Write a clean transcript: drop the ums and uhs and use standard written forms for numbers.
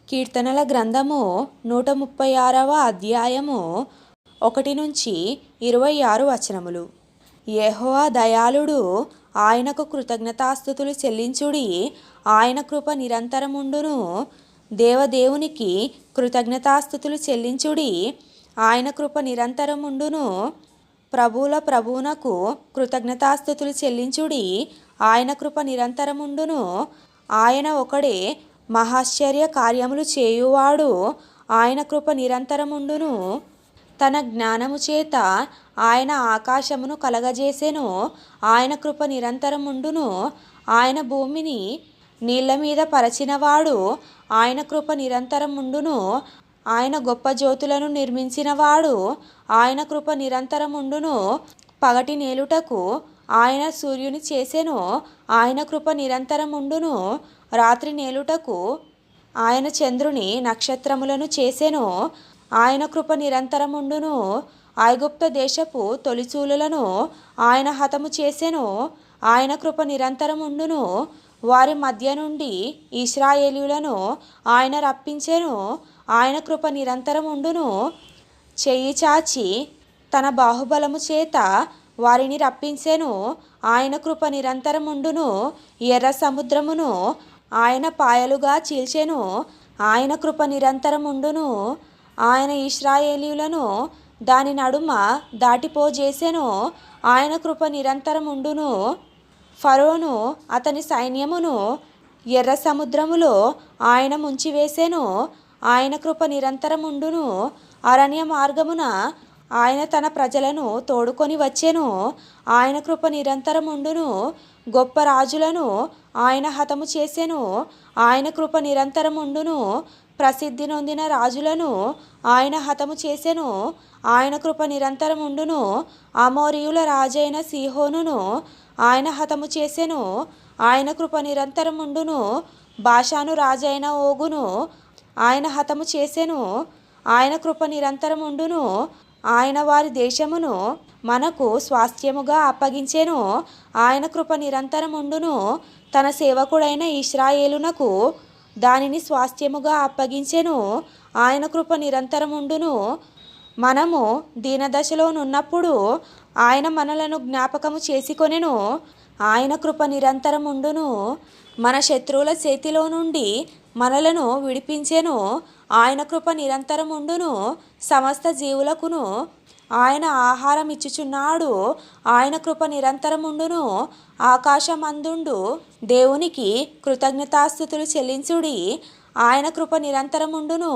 కీర్తనల గ్రంథము 136వ అధ్యాయము 1-26 వచనములు. యెహోవా దయాళుడు, ఆయనకు కృతజ్ఞతాస్తుతులు చెల్లించుడి. ఆయన కృప నిరంతరముండును. దేవదేవునికి కృతజ్ఞతాస్తుతులు చెల్లించుడి. ఆయన కృప నిరంతరముండును. ప్రభువుల ప్రభువునకు కృతజ్ఞతాస్తుతులు చెల్లించుడి. ఆయన కృప నిరంతరముండును. ఆయన ఒకడే మహాశ్చర్య కార్యములు చేయువాడు. ఆయన కృప నిరంతరముండును. తన జ్ఞానము చేత ఆయన ఆకాశమును కలగజేసెను. ఆయన కృప నిరంతరముండును. ఆయన భూమిని నీళ్ల మీద పరచినవాడు. ఆయన కృప నిరంతరముండును. ఆయన గొప్ప జ్యోతులను నిర్మించినవాడు. ఆయన కృప నిరంతరముండును. పగటి నేలుటకు ఆయన సూర్యుని చేసెను. ఆయన కృప నిరంతరముండును. రాత్రి నేలుటకు ఆయన చంద్రుని నక్షత్రములను చేసెను. ఆయన కృప నిరంతరముండును. ఐగుప్తు దేశపు తొలిచూలులను ఆయన హతము చేసెను. ఆయన కృప నిరంతరముండును. వారి మధ్య నుండి ఇశ్రాయేలీయులను ఆయన రప్పించెను. ఆయన కృప నిరంతరముండును. చెయ్యి చాచి తన బాహుబలము చేత వారిని రప్పించెను. ఆయన కృప నిరంతరముండును. ఎర్ర సముద్రమును ఆయన పాయలుగా చీల్చెను. ఆయన కృప నిరంతరముండును. ఆయన ఇశ్రాయేలీయులను దాని నడుమ దాటిపోజేసెను. ఆయన కృప నిరంతరముండును. ఫరోను అతని సైన్యమును ఎర్ర సముద్రములో ఆయన ముంచివేసెను. ఆయన కృప నిరంతరముండును. అరణ్య మార్గమున ఆయన తన ప్రజలను తోడుకొని వచ్చెను. ఆయన కృప నిరంతరముండును. గొప్ప రాజులను ఆయన హతము చేసెను. ఆయన కృప నిరంతరముండును. ప్రసిద్ధి నొందిన రాజులను ఆయన హతము చేసెను. ఆయన కృప నిరంతరముండును. అమోరీయుల రాజైన సీహోనును ఆయన హతము చేసెను. ఆయన కృప నిరంతరముండును. బాషాను రాజైన ఓగును ఆయన హతము చేసెను. ఆయన కృప నిరంతరముండును. ఆయన వారి దేశమును మనకు స్వాస్థ్యముగా అప్పగించెను. ఆయన కృప నిరంతరముండును. తన సేవకుడైన ఇశ్రాయేలునకు దానిని స్వాస్థ్యముగా అప్పగించెను. ఆయన కృప నిరంతరముండును. మనము దీనదశలోనున్నప్పుడు ఆయన మనలను జ్ఞాపకము చేసుకొనెను. ఆయన కృప నిరంతరముండును. మన శత్రువుల చేతిలో నుండి మనలను విడిపించెను. ఆయన కృప నిరంతరముండును. సమస్త జీవులకును ఆయన ఆహారం ఇచ్చుచున్నాడు. ఆయన కృప నిరంతరముండును. ఆకాశమందుండు దేవునికి కృతజ్ఞతాస్తుతులు చెల్లించుడి. ఆయన కృప నిరంతరముండును.